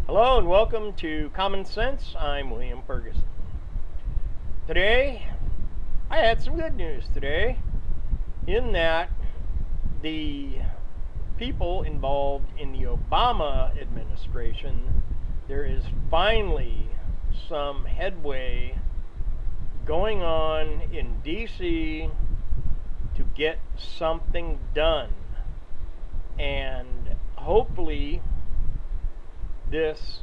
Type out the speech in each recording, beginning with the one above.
Hello and welcome to Common Sense. I'm William Ferguson. Today, I had some good news today in that the people involved in the Obama administration, there is finally some headway going on in DC to get something done. And hopefully this,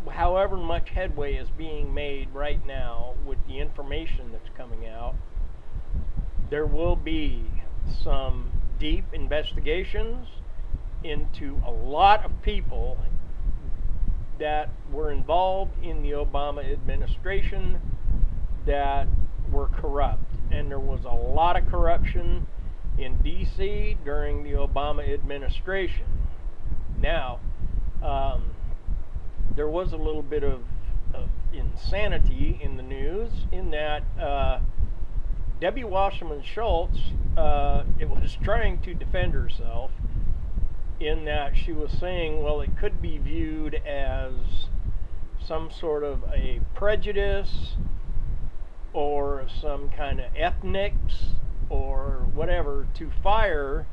however much headway is being made right now with the information that's coming out, there will be some deep investigations into a lot of people that were involved in the Obama administration that were corrupt. And there was a lot of corruption in DC during the Obama administration. Now, there was a little bit of insanity in the news in that Debbie Wasserman Schultz it was trying to defend herself in that she was saying, well, it could be viewed as some sort of a prejudice or some kind of ethnics or whatever to fire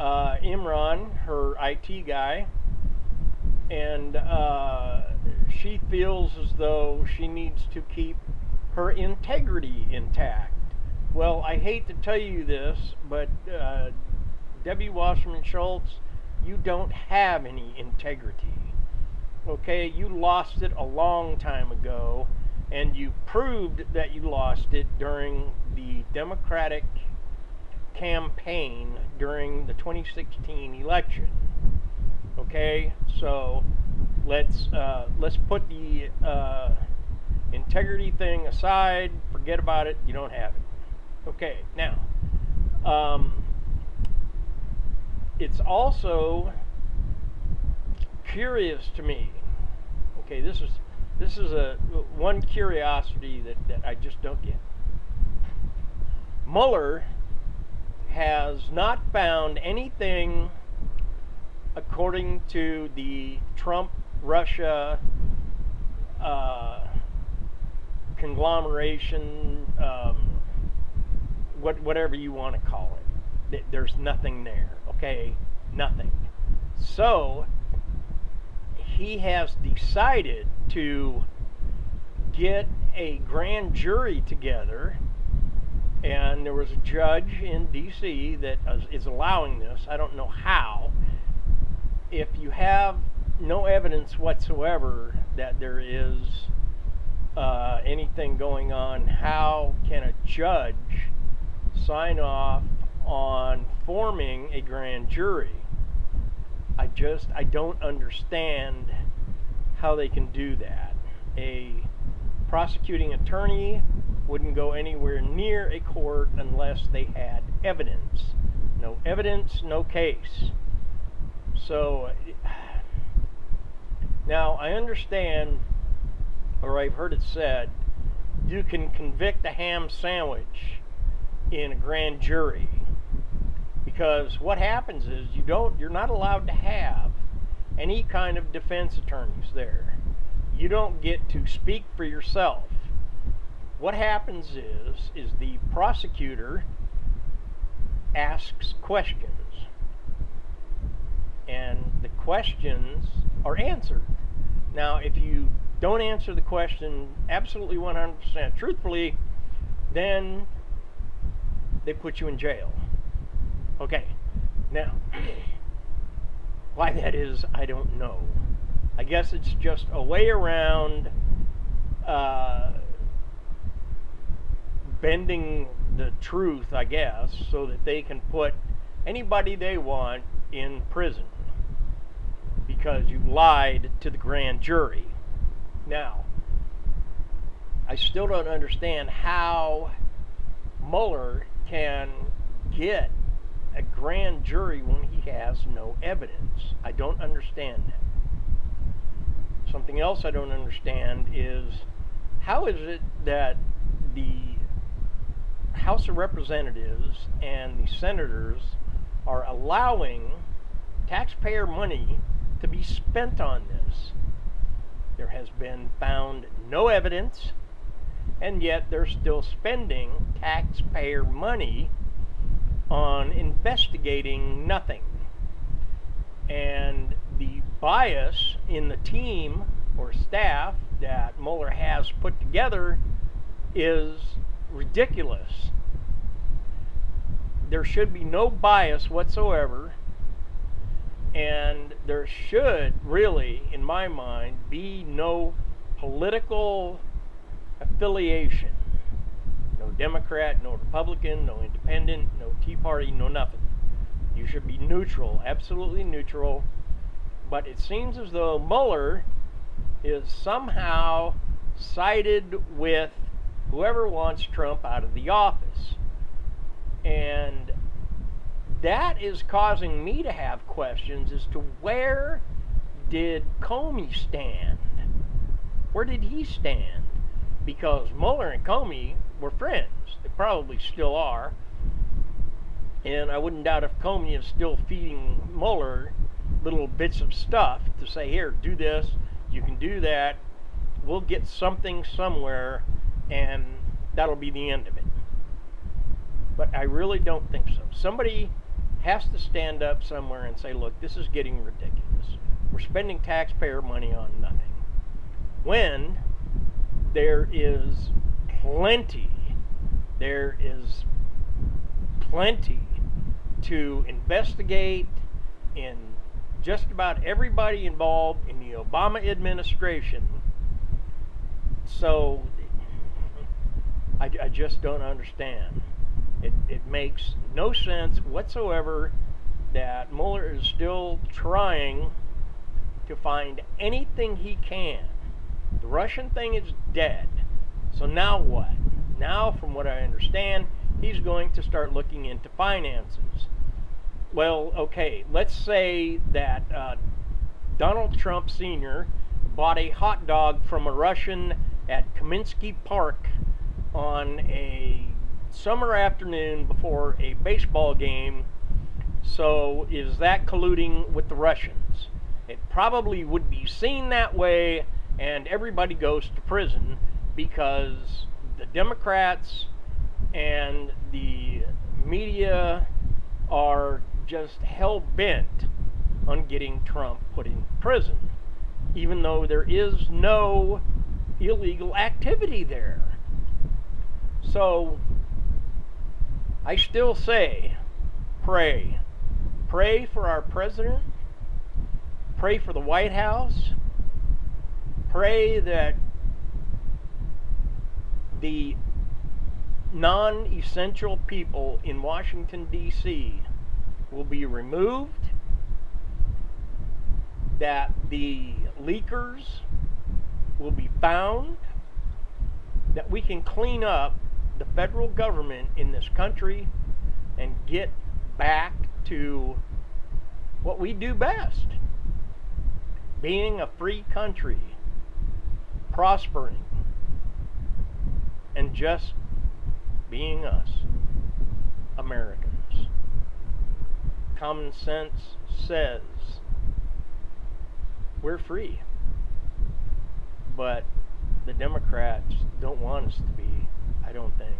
Imran, her IT guy, and she feels as though she needs to keep her integrity intact. Well, I hate to tell you this, but Debbie Wasserman Schultz, you don't have any integrity. Okay, you lost it a long time ago, and you proved that you lost it during the Democratic campaign during the 2016 election. Okay, so let's put the integrity thing aside. Forget about it. You don't have it. Okay, now it's also curious to me. Okay, this is a one curiosity that I just don't get. Mueller has not found anything, according to the Trump-Russia conglomeration, whatever you want to call it. There's nothing there, okay? Nothing. So, he has decided to get a grand jury together, and there was a judge in D.C. that is allowing this. I don't know how. If you have no evidence whatsoever that there is anything going on, how can a judge sign off on forming a grand jury? I don't understand how they can do that. A prosecuting attorney wouldn't go anywhere near a court unless they had evidence. No evidence, no case. So, now I understand, or I've heard it said, you can convict a ham sandwich in a grand jury. Because what happens is you're not allowed to have any kind of defense attorneys there. You don't get to speak for yourself. What happens is the prosecutor asks questions, and the questions are answered. Now, if you don't answer the question absolutely 100% truthfully, then they put you in jail. Okay, now, why that is, I don't know. I guess it's just a way around bending the truth, I guess, so that they can put anybody they want in prison because you lied to the grand jury. Now, I still don't understand how Mueller can get a grand jury when he has no evidence. I don't understand that. Something else I don't understand is, how is it that the House of Representatives and the senators are allowing taxpayer money to be spent on this. There has been found no evidence, and yet they're still spending taxpayer money on investigating nothing. And the bias in the team or staff that Mueller has put together is ridiculous. There should be no bias whatsoever, and there should really, in my mind, be no political affiliation. No Democrat, no Republican, no Independent, no Tea Party, no nothing. You should be neutral, absolutely neutral. But it seems as though Mueller is somehow sided with whoever wants Trump out of the office. And that is causing me to have questions as to where did Comey stand? Where did he stand? Because Mueller and Comey were friends. They probably still are. And I wouldn't doubt if Comey is still feeding Mueller little bits of stuff to say, here, do this, you can do that, we'll get something somewhere, and that'll be the end of it. But I really don't think so. Somebody has to stand up somewhere and say, look, this is getting ridiculous. We're spending taxpayer money on nothing. When there is plenty to investigate in just about everybody involved in the Obama administration. So I just don't understand. It makes no sense whatsoever that Mueller is still trying to find anything he can. The Russian thing is dead. So now what? Now, from what I understand, he's going to start looking into finances. Well, okay, let's say that Donald Trump Sr. bought a hot dog from a Russian at Kaminsky Park on a summer afternoon before a baseball game. So is that colluding with the Russians? It probably would be seen that way, and everybody goes to prison because the Democrats and the media are just hell-bent on getting Trump put in prison, even though there is no illegal activity there. So I still say, pray. Pray for our president. Pray for the White House. Pray that the non-essential people in Washington, D.C. will be removed, that the leakers will be found, that we can clean up the federal government in this country and get back to what we do best, being a free country, prospering, and just being us, Americans. Common sense says we're free, but the Democrats don't want us to be, I don't think.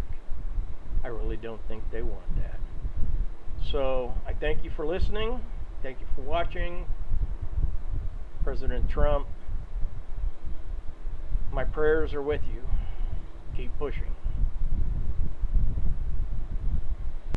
I really don't think they want that. So I thank you for listening. Thank you for watching. President Trump, my prayers are with you. Keep pushing.